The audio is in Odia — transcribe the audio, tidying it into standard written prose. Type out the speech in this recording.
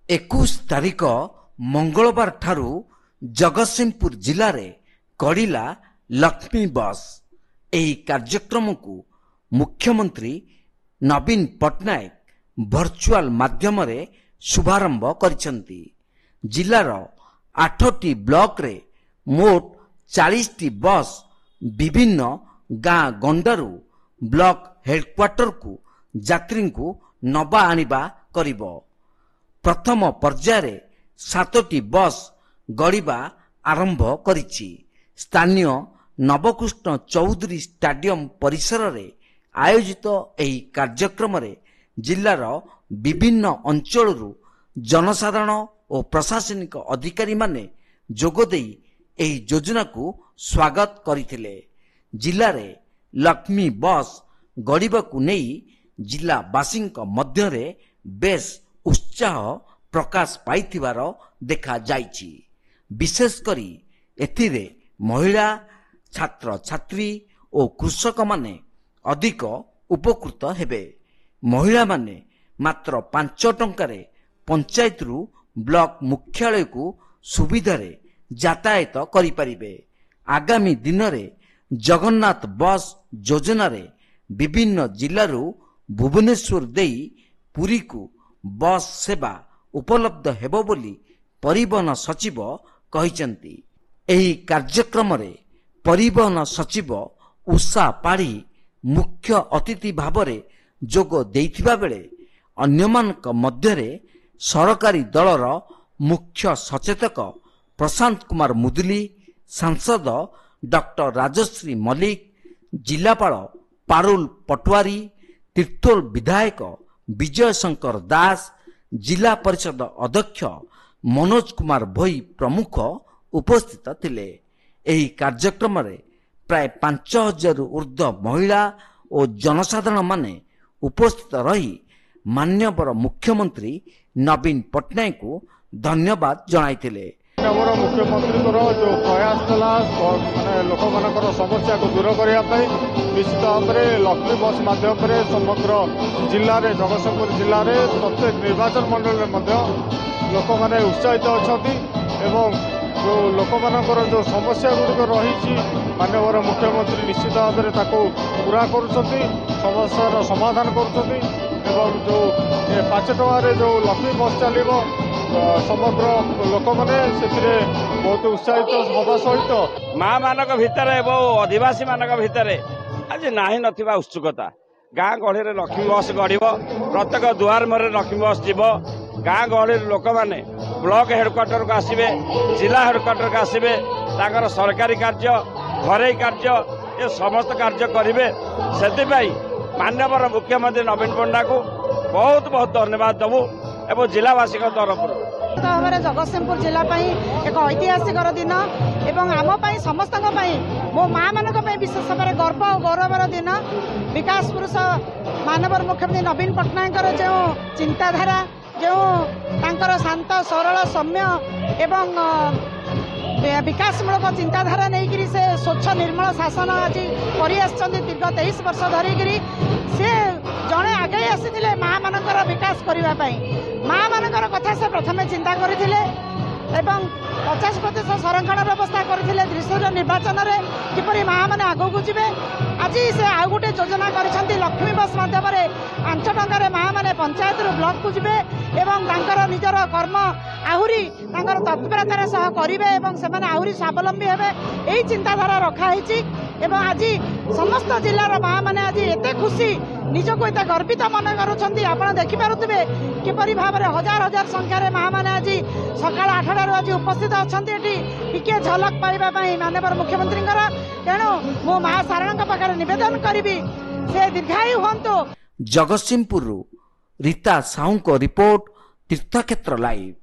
21 ତାରିଖ ମଙ୍ଗଳବାର ଠାରୁ ଜଗତସିଂହପୁର ଜିଲ୍ଲାରେ ଗଡ଼ିଲା ଲକ୍ଷ୍ମୀ ବସ୍। ଏହି କାର୍ଯ୍ୟକ୍ରମକୁ ମୁଖ୍ୟମନ୍ତ୍ରୀ ନବୀନ ପଟ୍ଟନାୟକ ଭର୍ଚୁଆଲ ମାଧ୍ୟମରେ ଶୁଭାରମ୍ଭ କରିଛନ୍ତି। ଜିଲ୍ଲାର 8ଟି ବ୍ଲକରେ ମୋଟ 40ଟି ବସ୍ ବିଭିନ୍ନ ଗାଁ ଗଣ୍ଡାରୁ ବ୍ଲକ ହେଡକ୍ୱାର୍ଟରକୁ ଯାତ୍ରୀଙ୍କୁ ନବା ଆଣିବା କରିବ। ପ୍ରଥମ ପର୍ଯ୍ୟାୟରେ 7ଟି ବସ୍ ଗଡ଼ିବା ଆରମ୍ଭ କରିଛି। ସ୍ଥାନୀୟ ନବକୃଷ୍ଣ ଚୌଧୁରୀ ଷ୍ଟାଡିୟମ ପରିସରରେ ଆୟୋଜିତ ଏହି କାର୍ଯ୍ୟକ୍ରମରେ ଜିଲ୍ଲାର ବିଭିନ୍ନ ଅଞ୍ଚଳରୁ ଜନସାଧାରଣ ଓ ପ୍ରଶାସନିକ ଅଧିକାରୀମାନେ ଯୋଗଦେଇ ଏହି ଯୋଜନାକୁ ସ୍ୱାଗତ କରିଥିଲେ। ଜିଲ୍ଲାରେ ଲକ୍ଷ୍ମୀ ବସ୍ ଗଡ଼ିବାକୁ ନେଇ ଜିଲ୍ଲାବାସୀଙ୍କ ମଧ୍ୟରେ ବେଶ୍ ଉତ୍ସାହ ପ୍ରକାଶ ପାଇଥିବାର ଦେଖାଯାଇଛି। ବିଶେଷ କରି ଏଥିରେ ମହିଳା, ଛାତ୍ରଛାତ୍ରୀ ଓ କୃଷକମାନେ ଅଧିକ ଉପକୃତ ହେବେ। ମହିଳାମାନେ ମାତ୍ର 5 ଟଙ୍କାରେ ପଞ୍ଚାୟତରୁ ବ୍ଲକ ମୁଖ୍ୟାଳୟକୁ ସୁବିଧାରେ ଯାତାୟାତ କରିପାରିବେ। ଆଗାମୀ ଦିନରେ ଜଗନ୍ନାଥ ବସ୍ ଯୋଜନାରେ ବିଭିନ୍ନ ଜିଲ୍ଲାରୁ ଭୁବନେଶ୍ୱର ଦେଇ ପୁରୀକୁ ବସ୍ ସେବା ଉପଲବ୍ଧ ହେବ ବୋଲି ପରିବହନ ସଚିବ କହିଛନ୍ତି। ଏହି କାର୍ଯ୍ୟକ୍ରମରେ ପରିବହନ ସଚିବ ଉଷା ପାଢ଼ୀ ମୁଖ୍ୟ ଅତିଥି ଭାବରେ ଯୋଗ ଦେଇଥିବା ବେଳେ ଅନ୍ୟମାନଙ୍କ ମଧ୍ୟରେ ସରକାରୀ ଦଳର ମୁଖ୍ୟ ସଚେତକ ପ୍ରଶାନ୍ତ କୁମାର ମୁଦୁଲି, ସାଂସଦ ଡକ୍ଟର ରାଜଶ୍ରୀ ମଲ୍ଲିକ, ଜିଲ୍ଲାପାଳ ପାରୁଲ ପଟୱାରୀ, ତିର୍ତ୍ତୋଲ ବିଧାୟକ ବିଜୟ ଶଙ୍କର ଦାସ, ଜିଲ୍ଲା ପରିଷଦ ଅଧ୍ୟକ୍ଷ ମନୋଜ କୁମାର ଭୋଇ ପ୍ରମୁଖ ଉପସ୍ଥିତ ଥିଲେ। ଏହି କାର୍ଯ୍ୟକ୍ରମରେ ପ୍ରାୟ 5000ରୁ ଉର୍ଦ୍ଧ୍ୱ ମହିଳା ଓ ଜନସାଧାରଣମାନେ ଉପସ୍ଥିତ ରହି ମାନ୍ୟବର ମୁଖ୍ୟମନ୍ତ୍ରୀ ନବୀନ ପଟ୍ଟନାୟକଙ୍କୁ ଧନ୍ୟବାଦ ଜଣାଇଥିଲେ। ଆମର ମୁଖ୍ୟମନ୍ତ୍ରୀଙ୍କର ଯେଉଁ ପ୍ରୟାସ ଥିଲା ମାନେ ଲୋକମାନଙ୍କର ସମସ୍ୟାକୁ ଦୂର କରିବା ପାଇଁ ନିଶ୍ଚିତ ଭାବରେ ଲକ୍ଷ୍ମୀ ବସ୍ ମାଧ୍ୟମରେ ସମଗ୍ର ଜିଲ୍ଲାରେ ଜଗତସିଂହପୁର ଜିଲ୍ଲାରେ ପ୍ରତ୍ୟେକ ନିର୍ବାଚନ ମଣ୍ଡଳୀରେ ମଧ୍ୟ ଲୋକମାନେ ଉତ୍ସାହିତ ଅଛନ୍ତି ଏବଂ ଯେଉଁ ଲୋକମାନଙ୍କର ଯେଉଁ ସମସ୍ୟା ଗୁଡ଼ିକ ରହିଛି ମାନ୍ୟବର ମୁଖ୍ୟମନ୍ତ୍ରୀ ନିଶ୍ଚିତ ଭାବରେ ତାକୁ ପୂରା କରୁଛନ୍ତି, ସମସ୍ୟାର ସମାଧାନ କରୁଛନ୍ତି ଏବଂ ଯେଉଁ 5 ଟଙ୍କାରେ ଯେଉଁ ଲକ୍ଷ୍ମୀ ବସ୍ ଚାଲିବ ସମଗ୍ର ଲୋକମାନେ ସେଥିରେ ବହୁତ ଉତ୍ସାହିତ ହେବା ସହିତ ମା ମାନଙ୍କ ଭିତରେ ଏବଂ ଅଧିବାସୀ ମାନଙ୍କ ଭିତରେ ଆଜି ନାହିଁ ନଥିବା ଉତ୍ସୁକତା। ଗାଁ ଗହଳିରେ ଲକ୍ଷ୍ମୀ ବସ୍ ଗଡ଼ିବ, ପ୍ରତ୍ୟେକ ଦୁଆର ମୁହଁରେ ଲକ୍ଷ୍ମୀ ବସ୍ ଯିବ। ଗାଁ ଗହଳିର ଲୋକମାନେ ବ୍ଲକ ହେଡକ୍ୱାର୍ଟରକୁ ଆସିବେ, ଜିଲ୍ଲା ହେଡକ୍ୱାର୍ଟରକୁ ଆସିବେ, ତାଙ୍କର ସରକାରୀ କାର୍ଯ୍ୟ, ଘରୋଇ କାର୍ଯ୍ୟ ଏ ସମସ୍ତ କାର୍ଯ୍ୟ କରିବେ। ସେଥିପାଇଁ ମାନ୍ୟବର ମୁଖ୍ୟମନ୍ତ୍ରୀ ନବୀନ ପଟ୍ଟନାୟକଙ୍କୁ ବହୁତ ବହୁତ ଧନ୍ୟବାଦ ଦେବୁ ଏବଂ ଜିଲ୍ଲାବାସୀଙ୍କ ତରଫରୁ ଭାବରେ ଜଗତସିଂହପୁର ଜିଲ୍ଲା ପାଇଁ ଏକ ଐତିହାସିକ ଦିନ ଏବଂ ଆମ ପାଇଁ ସମସ୍ତଙ୍କ ପାଇଁ ମୋ ମା' ମାନଙ୍କ ପାଇଁ ବିଶେଷ ଭାବରେ ଗର୍ବ ଓ ଗୌରବର ଦିନ। ବିକାଶ ପୁରୁଷ ମାନ୍ୟବର ମୁଖ୍ୟମନ୍ତ୍ରୀ ନବୀନ ପଟ୍ଟନାୟକଙ୍କର ଯେଉଁ ଚିନ୍ତାଧାରା, ଯେଉଁ ତାଙ୍କର ଶାନ୍ତ ସରଳ ସୌମ୍ୟ ଏବଂ ବିକାଶମୂଳକ ଚିନ୍ତାଧାରା ନେଇକରି ସେ ସ୍ୱଚ୍ଛ ନିର୍ମଳ ଶାସନ ଆଜି କରିଆସିଛନ୍ତି ଦୀର୍ଘ 23 ବର୍ଷ ଧରିକିରି। ସେ ଜଣେ ଆଗେଇ ଆସିଥିଲେ ମା' ମାନଙ୍କର ବିକାଶ କରିବା ପାଇଁ। ମା' ମାନଙ୍କର କଥା ସେ ପ୍ରଥମେ ଚିନ୍ତା କରିଥିଲେ ଏବଂ 50% ସଂରକ୍ଷଣ ବ୍ୟବସ୍ଥା କରିଥିଲେ ତ୍ରିଶୂଳ ନିର୍ବାଚନରେ କିପରି ମା' ମାନେ ଆଗକୁ ଯିବେ। ଆଜି ସେ ଆଉ ଗୋଟିଏ ଯୋଜନା କରିଛନ୍ତି ଲକ୍ଷ୍ମୀ ବସ୍ ମାଧ୍ୟମରେ 5 ଟଙ୍କାରେ ମା' ମାନେ ପଞ୍ଚାୟତରୁ ବ୍ଲକକୁ ଯିବେ ଏବଂ ତାଙ୍କର ନିଜର କର୍ମ ଆହୁରି ତାଙ୍କର ତତ୍ପରତାର ସହ କରିବେ ଏବଂ ସେମାନେ ଆହୁରି ସ୍ୱାବଲମ୍ବୀ ହେବେ। ଏହି ଚିନ୍ତାଧାରା ରଖାହେଇଛି ଏବଂ ଆଜି ସମସ୍ତ ଜିଲ୍ଲାର ମା' ମାନେ ଆଜି ଏତେ ଖୁସି, ନିଜକୁ ଏତେ ଗର୍ବିତ ମନେ କରୁଛନ୍ତି। ଆପଣ ଦେଖିପାରୁଥିବେ କିପରି ଭାବରେ ହଜାର ହଜାର ସଂଖ୍ୟାରେ ମା' ମାନେ ଆଜି ସକାଳ 8ଟାରୁ ଆଜି ଉପସ୍ଥିତ ଅଛନ୍ତି ଏଠି ଟିକେ ଝଲକ ପାଇବା ପାଇଁ ମାନ୍ୟବର ମୁଖ୍ୟମନ୍ତ୍ରୀଙ୍କର। ତେଣୁ ମୁଁ ମା ଶାରଳାଙ୍କ ପାଖରେ ନିବେଦନ କରିବି ସେ ଦୀର୍ଘାୟୁ ହୁଅନ୍ତୁ। ଜଗତସିଂହପୁରରୁ ରୀତା ସାହୁଙ୍କ ରିପୋର୍ଟ, ତୀର୍ଥକ୍ଷେତ୍ର ଲାଇଭ୍।